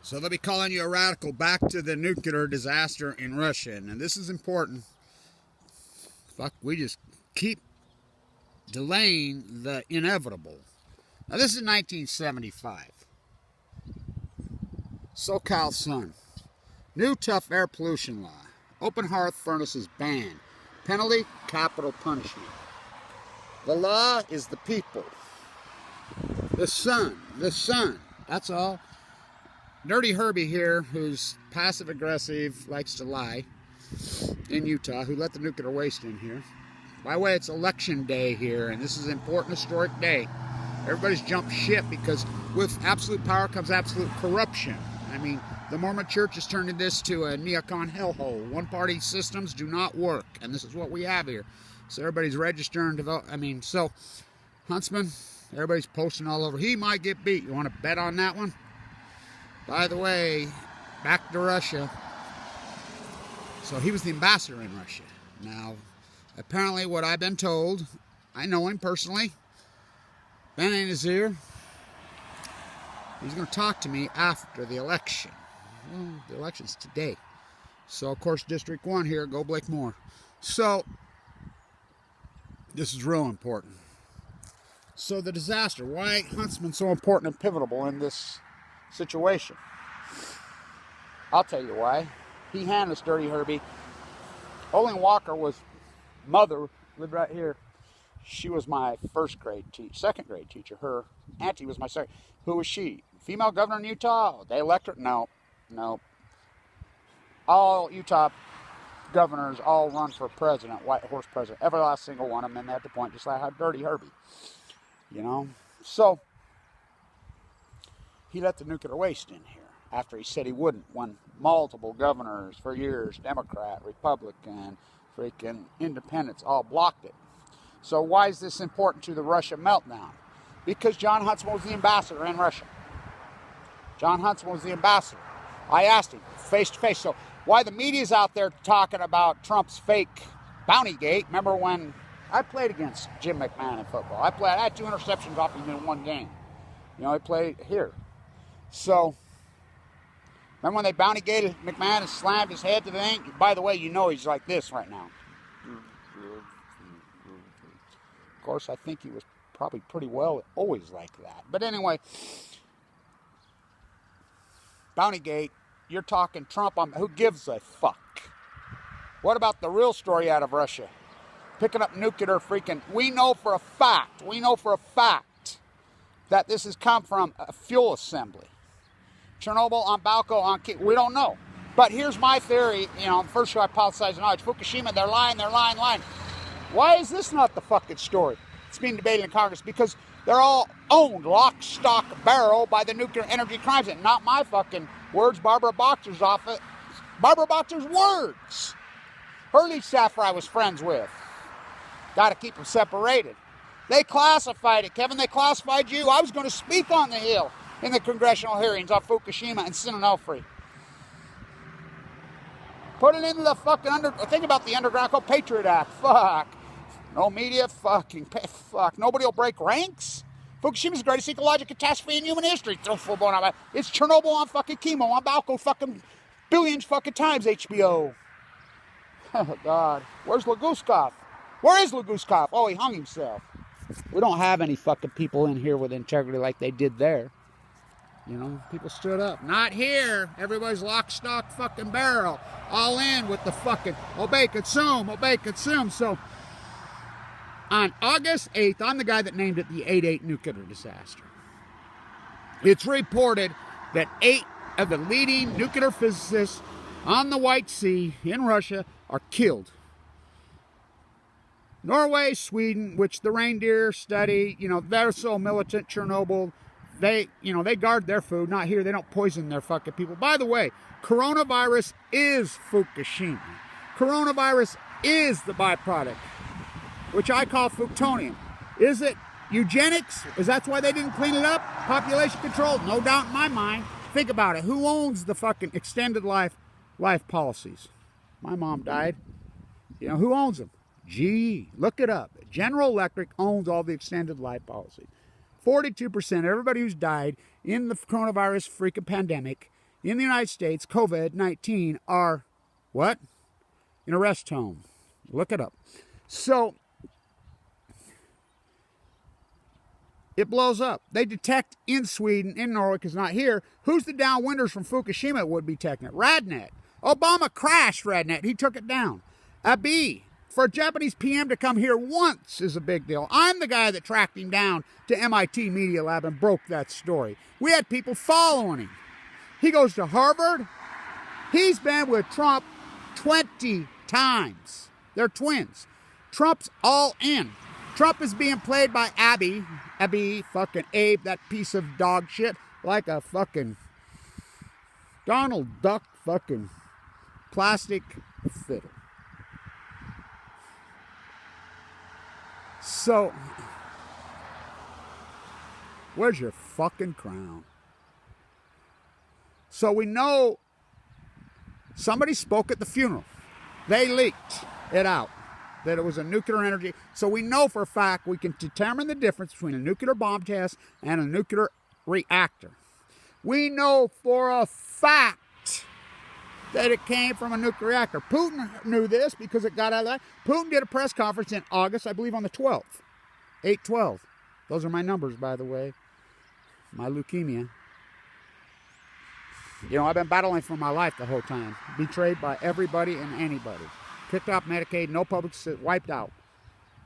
So they'll be calling you a radical back to the nuclear disaster in Russia. And this is important. Fuck, we just keep delaying the inevitable. Now this is 1975. SoCal Sun. New tough air pollution law. Open hearth furnaces banned. Penalty, capital punishment. The law is the people. The sun. That's all. Dirty Herbie here, who's passive-aggressive, likes to lie, in Utah, who let the nuclear waste in here. By the way, it's election day here, and this is an important historic day. Everybody's jumped ship because with absolute power comes absolute corruption. I mean, the Mormon Church has turned this to a neocon hellhole. One-party systems do not work, and this is what we have here. So everybody's registering to vote. I mean, so, Huntsman, everybody's posting all over. He might get beat. You want to bet on that one? By the way, back to Russia. So he was the ambassador in Russia. Now, apparently what I've been told, I know him personally, Ben ain't his ear. He's going to talk to me after the election. Well, the election's today. So, of course, District 1 here, go Blake Moore. So, this is real important. So, the disaster. Why Huntsman so important and pivotal in this situation? I'll tell you why. He handed us Dirty Herbie. Olin Walker was mother, lived right here. She was my second grade teacher. Her auntie was my second. Who was she? Female governor in Utah? They elect her? No. All Utah governors all run for president, white horse president. Every last single one of them, and they had to point just like how Dirty Herbie. You know? So, he let the nuclear waste in here after he said he wouldn't, when multiple governors for years, Democrat, Republican, freaking independents, all blocked it. So why is this important to the Russia meltdown? Because John Huntsman was the ambassador in Russia. John Huntsman was the ambassador. I asked him face to face. So why the media's out there talking about Trump's fake bounty gate? Remember when I played against Jim McMahon in football? I had 2 interceptions off him in one game. You know, I played here. So, remember when they bounty gated McMahon and slammed his head to the thing? By the way, you know he's like this right now. Of course, I think he was probably pretty well always like that. But anyway, Bountygate, you're talking Trump on, who gives a fuck? What about the real story out of Russia? Picking up nuclear freaking, we know for a fact that this has come from a fuel assembly. Chernobyl, on Balco, on Key, we don't know. But here's my theory, you know, first I apologize and knowledge. Fukushima, they're lying. Why is this not the fucking story? It's being debated in Congress because they're all owned lock, stock, barrel by the Nuclear Energy Crimes Act. Not my fucking words, Barbara Boxer's office. Barbara Boxer's words. Her lead staffer I was friends with. Got to keep them separated. They classified it, Kevin. They classified you. I was going to speak on the Hill in the congressional hearings on Fukushima and Sinanofri. Put it into the fucking think about the Underground Code Patriot Act. Fuck. No media, fuck. Nobody will break ranks. Fukushima's the greatest ecological catastrophe in human history. Throw full blown out. It's Chernobyl on fucking chemo on Balco fucking billions fucking times HBO. Oh, God. Where's Laguskov? Where is Laguskov? Oh, he hung himself. We don't have any fucking people in here with integrity like they did there. You know, people stood up. Not here. Everybody's lock, stock, fucking barrel. All in with the fucking obey, consume. So, on August 8th, I'm the guy that named it the 8/8 nuclear disaster. It's reported that 8 of the leading nuclear physicists on the White Sea in Russia are killed. Norway, Sweden, which the reindeer study, you know, they're so militant. Chernobyl, they guard their food. Not here. They don't poison their fucking people. By the way, coronavirus is Fukushima. Coronavirus is the byproduct, which I call Fuktonium. Is it eugenics? Is that why they didn't clean it up? Population control? No doubt in my mind. Think about it. Who owns the fucking extended life policies? My mom died. You know, who owns them? GE. Look it up. General Electric owns all the extended life policy. 42% of everybody who's died in the coronavirus freaking pandemic in the United States, COVID-19, are what? In a rest home. Look it up. So, it blows up. They detect in Sweden, in Norway, because not here. Who's the downwinders from Fukushima would be detecting it? Radnet. Obama crashed Radnet. He took it down. Abe. For a Japanese PM to come here once is a big deal. I'm the guy that tracked him down to MIT Media Lab and broke that story. We had people following him. He goes to Harvard. He's been with Trump 20 times. They're twins. Trump's all in. Trump is being played by Abby, fucking Abe, that piece of dog shit, like a fucking Donald Duck fucking plastic fiddle. So, where's your fucking crown? So we know somebody spoke at the funeral. They leaked it out that it was a nuclear energy. So we know for a fact we can determine the difference between a nuclear bomb test and a nuclear reactor. We know for a fact that it came from a nuclear reactor. Putin knew this because it got out of that. Putin did a press conference in August, I believe on the 12th. 8/12. Those are my numbers, by the way. My leukemia. You know, I've been battling for my life the whole time. Betrayed by everybody and anybody. Picked up Medicaid, no public, wiped out.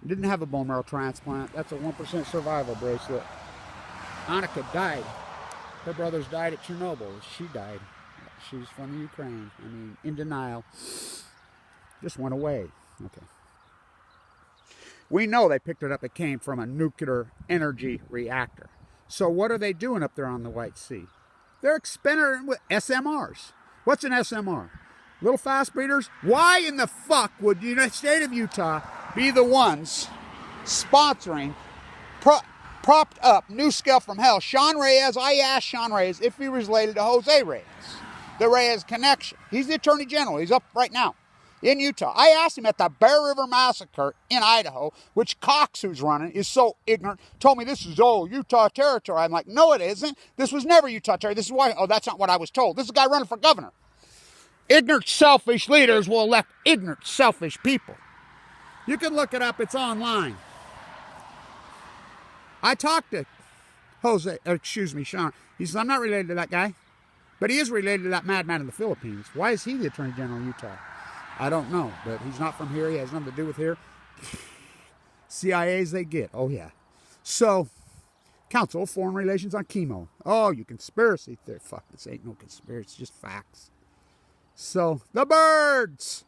Didn't have a bone marrow transplant. That's a 1% survival bracelet. Annika died. Her brothers died at Chernobyl. She died. She's from the Ukraine. I mean, in denial. Just went away. Okay. We know they picked it up. It came from a nuclear energy reactor. So what are they doing up there on the White Sea? They're experimenting with SMRs. What's an SMR? Little fast breeders? Why in the fuck would the United States of Utah be the ones sponsoring, propped up Nuscale from hell? Sean Reyes, I asked Sean Reyes if he was related to Jose Reyes. The Reyes connection. He's the Attorney General. He's up right now in Utah. I asked him at the Bear River Massacre in Idaho, which Cox, who's running, is so ignorant, told me this is old Utah territory. I'm like, no, it isn't. This was never Utah territory. This is why. Oh, that's not what I was told. This is a guy running for governor. Ignorant, selfish leaders will elect ignorant, selfish people. You can look it up. It's online. I talked to Sean. He says, I'm not related to that guy. But he is related to that madman in the Philippines. Why is he the Attorney General of Utah? I don't know, but he's not from here. He has nothing to do with here. CIAs they get. Oh, yeah. So, Council of Foreign Relations on chemo. Oh, you conspiracy theory. Fuck, this ain't no conspiracy. It's just facts. So, the birds.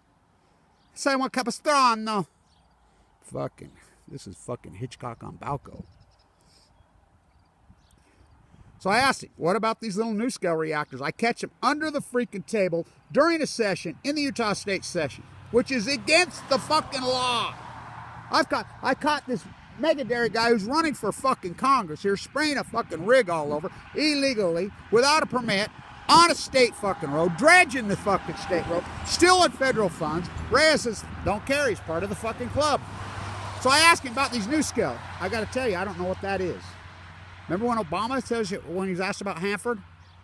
Say one capistrano. Fucking, this is fucking Hitchcock on Balco. So I asked him, what about these little Nuscale reactors? I catch them under the freaking table during a session in the Utah State session, which is against the fucking law. I caught this mega dairy guy who's running for fucking Congress here, spraying a fucking rig all over, illegally, without a permit, on a state fucking road, dredging the fucking state road, still in federal funds. Reyes says, don't care, he's part of the fucking club. So I asked him about these Nuscale. I got to tell you, I don't know what that is. Remember when Obama tells you, when he's asked about Hanford?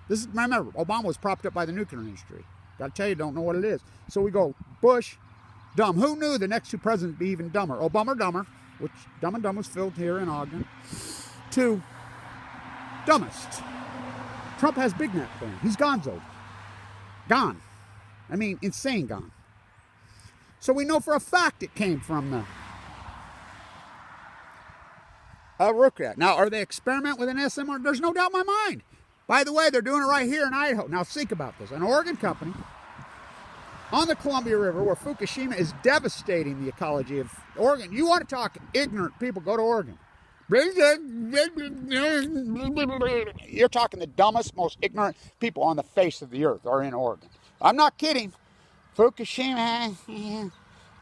Remember, Obama was propped up by the nuclear industry. Got to tell you, don't know what it is. So we go, Bush, dumb. Who knew the next two presidents would be even dumber? Obama, dumber, which Dumb and Dumb was filmed here in Ogden. 2, dumbest. Trump has big neck pain. He's gonzo. Gone. I mean, insane gone. So we know for a fact it came from the Rookrat. Now, are they experiment with an SMR? There's no doubt in my mind. By the way, they're doing it right here in Idaho. Now, think about this. An Oregon company on the Columbia River where Fukushima is devastating the ecology of Oregon. You want to talk ignorant people, go to Oregon. You're talking the dumbest, most ignorant people on the face of the earth are in Oregon. I'm not kidding. Fukushima.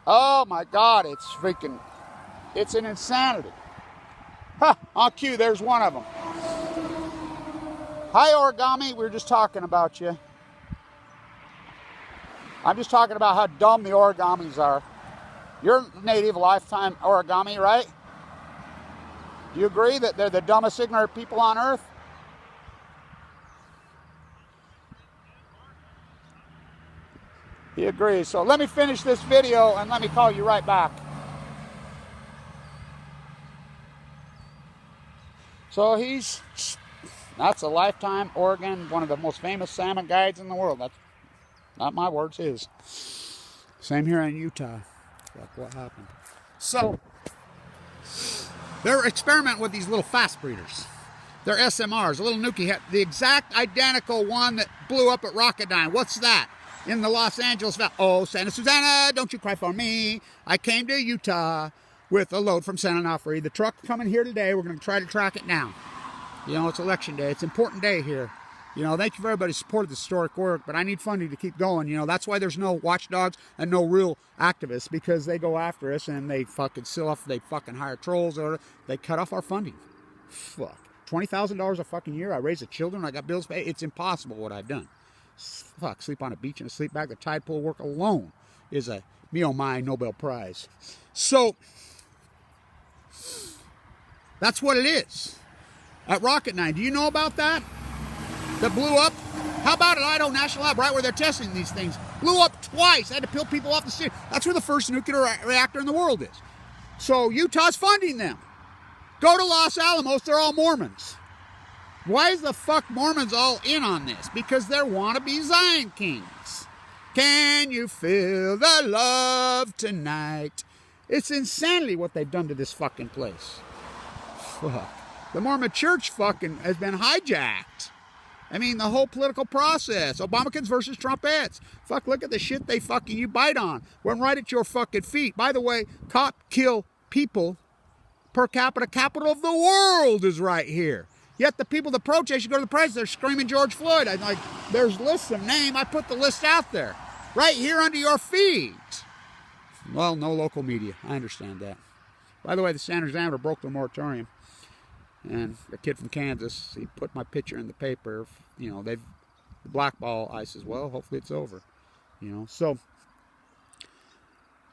Oh, my God. It's an insanity. Huh, on cue, there's one of them. Hi, Origami. We were just talking about you. I'm just talking about how dumb the Origamis are. You're native lifetime Origami, right? Do you agree that they're the dumbest, ignorant people on earth? He agrees. So let me finish this video and let me call you right back. So that's a lifetime Oregon, one of the most famous salmon guides in the world. That's not my words, his. Same here in Utah. Fuck, what happened? So, they're experimenting with these little fast breeders. They're SMRs, a little Nuki, the exact identical one that blew up at Rocketdyne. What's that? In the Los Angeles Valley. Oh, Santa Susana, don't you cry for me. I came to Utah with a load from Santa Onofre. The truck coming here today. We're going to try to track it down. You know, it's election day. It's an important day here. You know, thank you for everybody's support of the historic work, but I need funding to keep going. You know, that's why there's no watchdogs and no real activists, because they go after us and they fucking seal off, they fucking hire trolls, or they cut off our funding. Fuck. $20,000 a fucking year. I raise the children. I got bills to pay. It's impossible what I've done. Fuck, sleep on a beach in a sleep bag. The tide pool work alone is a me oh my Nobel Prize. So, that's what it is. At Rocketdyne, do you know about that? That blew up? How about at Idaho National Lab, right where they're testing these things? Blew up twice. They had to peel people off the city. That's where the first nuclear reactor in the world is. So Utah's funding them. Go to Los Alamos, they're all Mormons. Why is the fuck Mormons all in on this? Because they're wannabe Zion kings. Can you feel the love tonight? It's insanity what they've done to this fucking place. Fuck. The Mormon church fucking has been hijacked. I mean, the whole political process. Obamacans versus Trumpettes. Fuck, look at the shit they fucking you bite on. Went right at your fucking feet. By the way, cop kill people per capita capital of the world is right here. Yet the people that protest, you go to the press, they're screaming George Floyd. I'm like, there's lists of name. I put the list out there. Right here under your feet. Well, no local media. I understand that. By the way, the San Examiner broke the moratorium. And a kid from Kansas, he put my picture in the paper. You know, they've blackball. I says, well, hopefully it's over. You know, so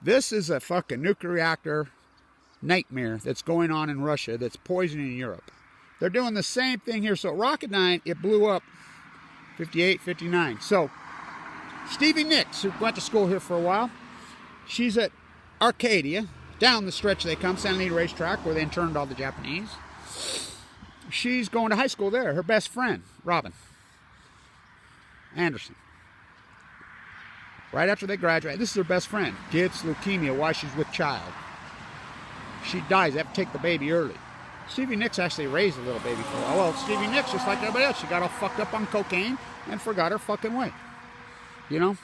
this is a fucking nuclear reactor nightmare that's going on in Russia that's poisoning Europe. They're doing the same thing here. So at Rocketdyne, it blew up 58, 59. So Stevie Nicks, who went to school here for a while, she's at Arcadia. Down the stretch they come, Santa Anita Racetrack, where they interned all the Japanese. She's going to high school there. Her best friend, Robin Anderson. Right after they graduate, this is her best friend. Gets leukemia while she's with child. She dies. They have to take the baby early. Stevie Nicks actually raised a little baby for a while. Well, Stevie Nicks, just like everybody else, she got all fucked up on cocaine and forgot her fucking way. You know?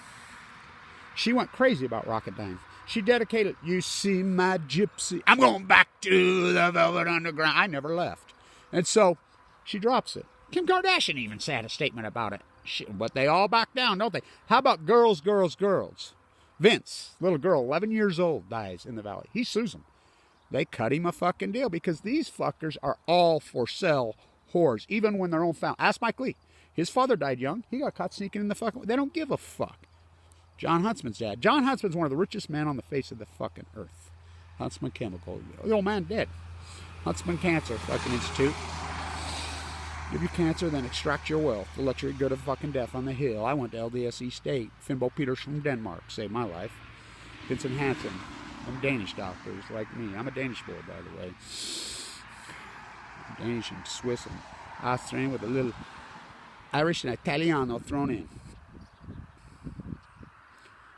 She went crazy about Rocketdyne. She dedicated, you see my gypsy, I'm going back to the Velvet Underground. I never left. And so, she drops it. Kim Kardashian even had a statement about it. But they all back down, don't they? How about girls, girls, girls? Vince, little girl, 11 years old, dies in the valley. He sues them. They cut him a fucking deal because these fuckers are all for sale whores, even when they're own found. Ask Mike Lee. His father died young. He got caught sneaking in the fucking... They don't give a fuck. John Huntsman's dad. John Huntsman's one of the richest men on the face of the fucking earth. Huntsman Chemical. The old man dead. Huntsman Cancer fucking Institute. Give you cancer, then extract your wealth. The luxury good of fucking death on the hill. I went to LDSE State. Finbo Peters from Denmark saved my life. Vincent Hansen. Them Danish doctors like me. I'm a Danish boy, by the way. Danish and Swiss and Austrian with a little Irish and Italiano thrown in.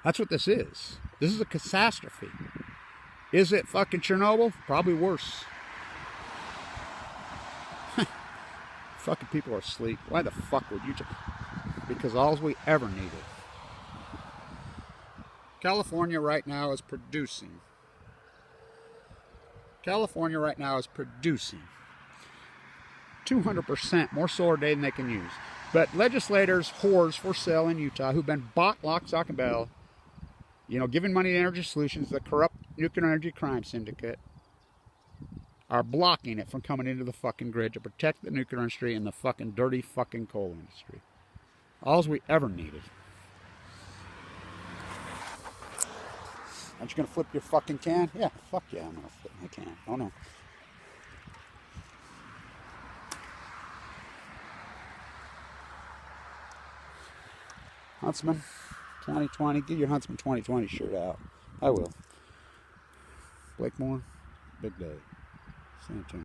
That's what this is. This is a catastrophe. Is it fucking Chernobyl? Probably worse. Fucking people are asleep. Why the fuck would you? Because all we ever needed. California right now is producing. California right now is producing 200% more solar day than they can use. But legislators, whores for sale in Utah, who've been bought lock, stock, and barrel, you know, giving money to Energy Solutions, the corrupt nuclear energy crime syndicate, are blocking it from coming into the fucking grid to protect the nuclear industry and the fucking dirty fucking coal industry. All we ever needed. Aren't you going to flip your fucking can? Yeah, fuck yeah, I'm going to flip my can. Oh no. Huntsman, 2020. Get your Huntsman 2020 shirt out. I will. Blake Moore, big day. San Antonio.